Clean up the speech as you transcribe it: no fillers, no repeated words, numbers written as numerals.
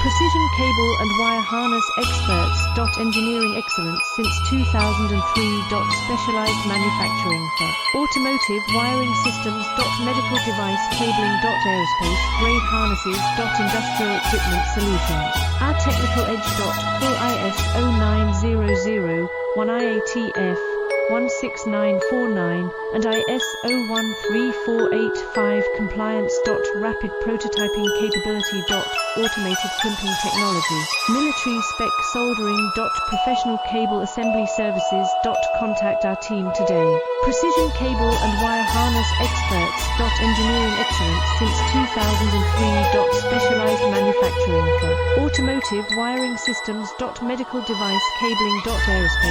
Precision cable and wire harness experts. Engineering excellence since 2003. Specialized manufacturing for automotive wiring systems. Medical device cabling. Aerospace grade harnesses. Industrial equipment solutions. Our technical edge. Full ISO 9001 IATF 16949 and ISO 13485 compliance. Rapid prototyping capability. Automated crimping technology. Military spec soldering. Professional cable assembly services. Contact our team today. Precision cable and wire harness experts. Engineering excellence since 2003. Specialized manufacturing for automotive wiring systems. Medical device cabling. Aerospace